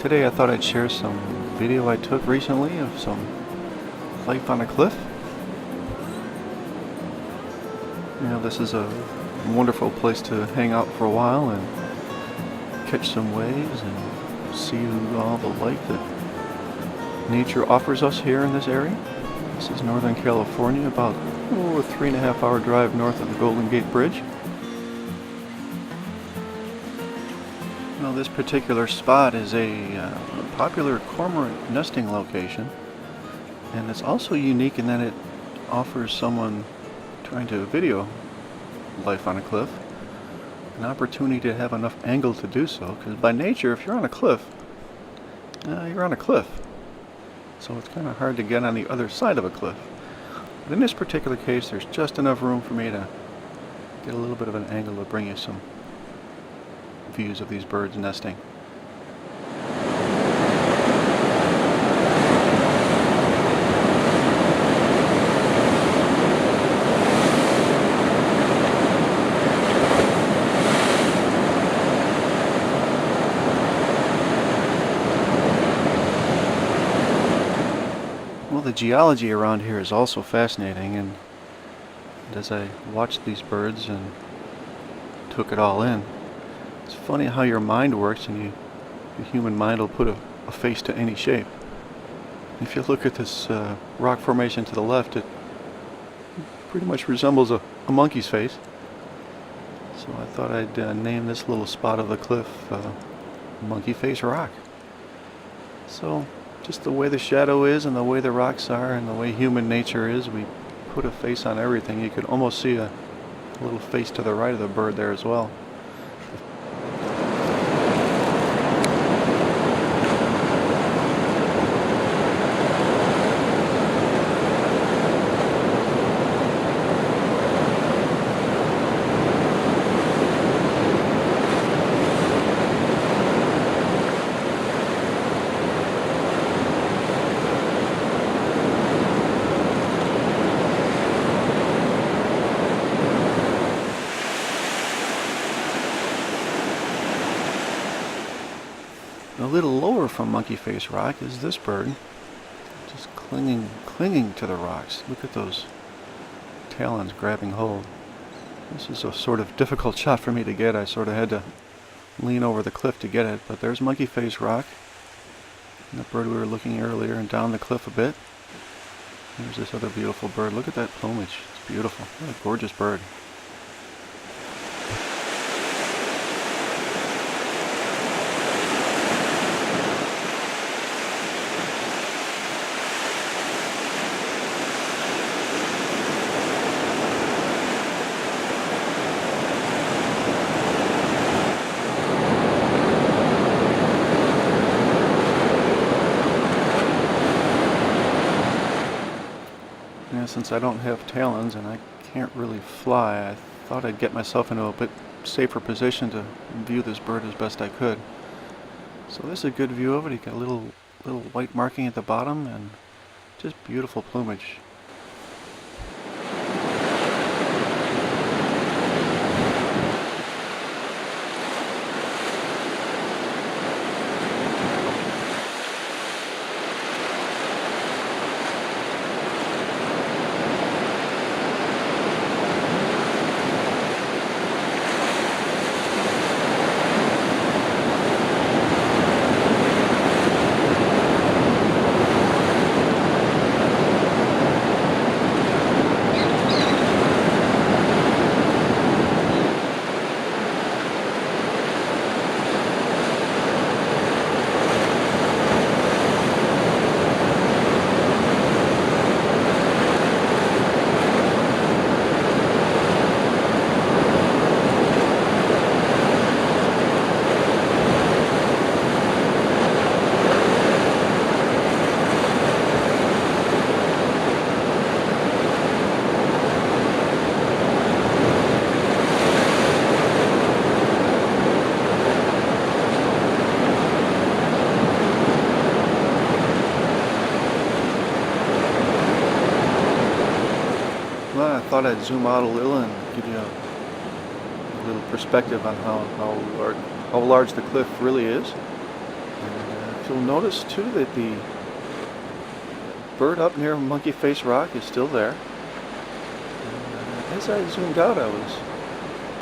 Today I thought I'd share some video I took recently of some life on a cliff. You know, this is a wonderful place to hang out for a while and catch some waves and see all the life that nature offers us here in this area. This is Northern California, about a 3.5-hour drive north of the Golden Gate Bridge. Well, this particular spot is a popular cormorant nesting location, and it's also unique in that it offers someone trying to video life on a cliff an opportunity to have enough angle to do so, because by nature, if you're on a cliff, you're on a cliff. So it's kind of hard to get on the other side of a cliff. But in this particular case, there's just enough room for me to get a little bit of an angle to bring you some views of these birds nesting. Well, the geology around here is also fascinating, and as I watched these birds and took it all in, it's funny how your mind works, and the human mind will put a face to any shape. If you look at this rock formation to the left, it pretty much resembles a monkey's face. So I thought I'd name this little spot of the cliff Monkey Face Rock. So just the way the shadow is and the way the rocks are and the way human nature is, we put a face on everything. You could almost see a little face to the right of the bird there as well. A little lower from Monkey Face Rock is this bird, just clinging to the rocks. Look at those talons grabbing hold. This is a sort of difficult shot for me to get. I sort of had to lean over the cliff to get it, but there's Monkey Face Rock, and the bird we were looking earlier, and down the cliff a bit. There's this other beautiful bird. Look at that plumage. It's beautiful. What a gorgeous bird. Since I don't have talons and I can't really fly, I thought I'd get myself into a bit safer position to view this bird as best I could. So this is a good view of it. You got a little white marking at the bottom and just beautiful plumage. Well, I thought I'd zoom out a little and give you a little perspective on how large the cliff really is. And if you'll notice too that the bird up near Monkey Face Rock is still there. And, as I zoomed out, I was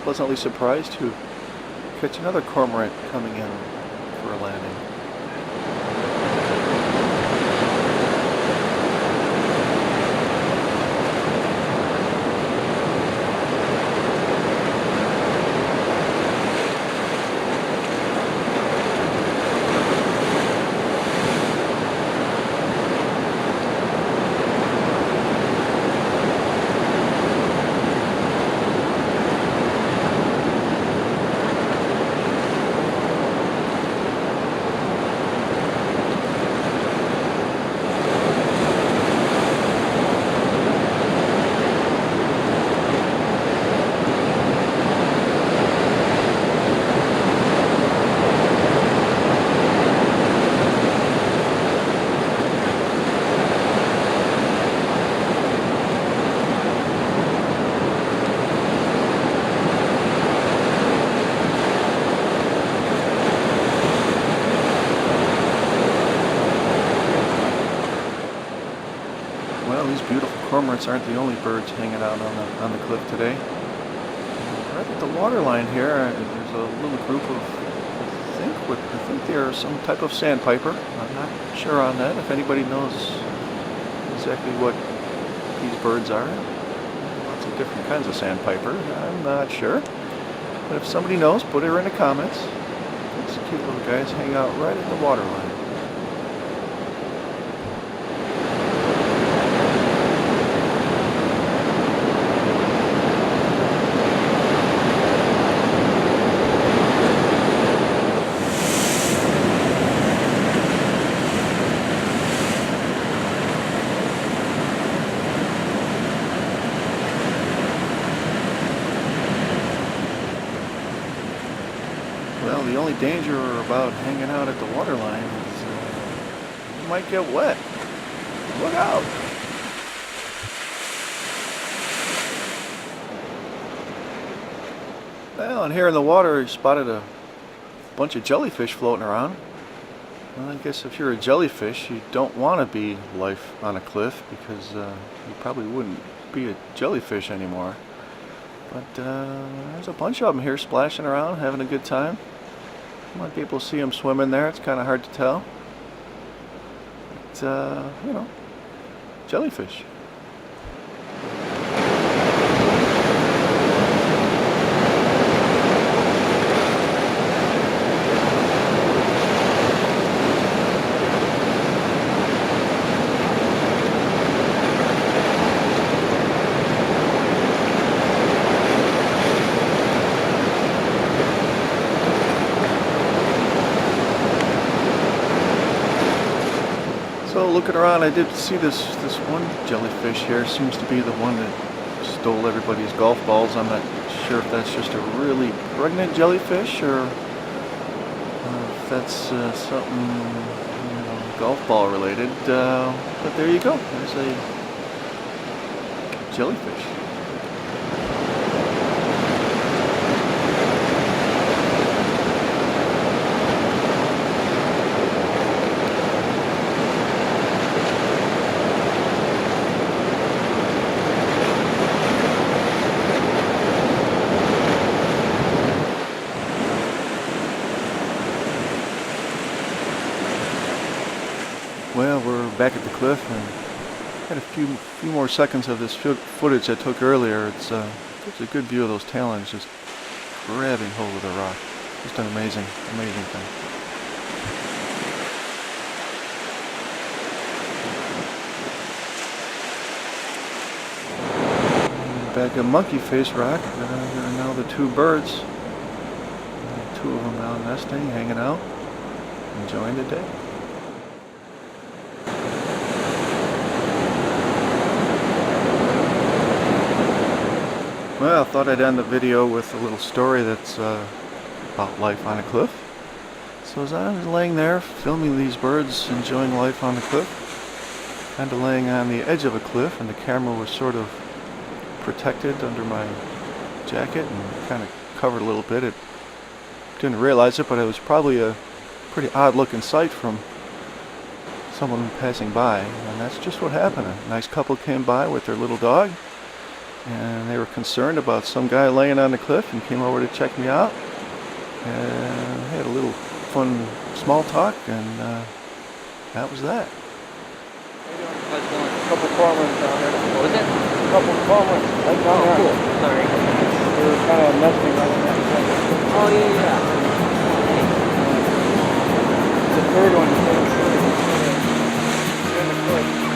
pleasantly surprised to catch another cormorant coming in for a landing. Well, these beautiful cormorants aren't the only birds hanging out on the cliff today. Right at the waterline here, there's a little group of, I think they're some type of sandpiper. I'm not sure on that. If anybody knows exactly what these birds are, lots of different kinds of sandpiper. I'm not sure. But if somebody knows, put it in the comments. These cute little guys hang out right at the waterline. Well, the only danger about hanging out at the waterline is you might get wet. Look out! Well, and here in the water, I spotted a bunch of jellyfish floating around. Well, I guess if you're a jellyfish, you don't want to be life on a cliff because you probably wouldn't be a jellyfish anymore. But there's a bunch of them here splashing around, having a good time. You might be able to see them swimming there. It's kind of hard to tell. But, you know, jellyfish. So looking around, I did see this one jellyfish here. Seems to be the one that stole everybody's golf balls. I'm not sure if that's just a really pregnant jellyfish or if that's something, you know, golf ball related. But there you go. There's a jellyfish. Well, we're back at the cliff and had a few more seconds of this footage I took earlier. It's a good view of those tailends just grabbing hold of the rock. Just an amazing thing. Back at Monkey Face Rock, there are now the two birds. Two of them now nesting, hanging out, enjoying the day. Well, I thought I'd end the video with a little story that's about life on a cliff. So as I was laying there filming these birds enjoying life on the cliff, kind of laying on the edge of a cliff, and the camera was sort of protected under my jacket and kind of covered a little bit. It didn't realize it, but it was probably a pretty odd looking sight from someone passing by, and that's just what happened. A nice couple came by with their little dog, and they were concerned about some guy laying on the cliff and came over to check me out, and had a little fun small talk, and that was that. How's it going? A couple cormorants down there. What was it? A couple cormorants right down there. Cool. Sorry. They were kind of nesting right in that place. Oh, yeah. The third one is in the cliff.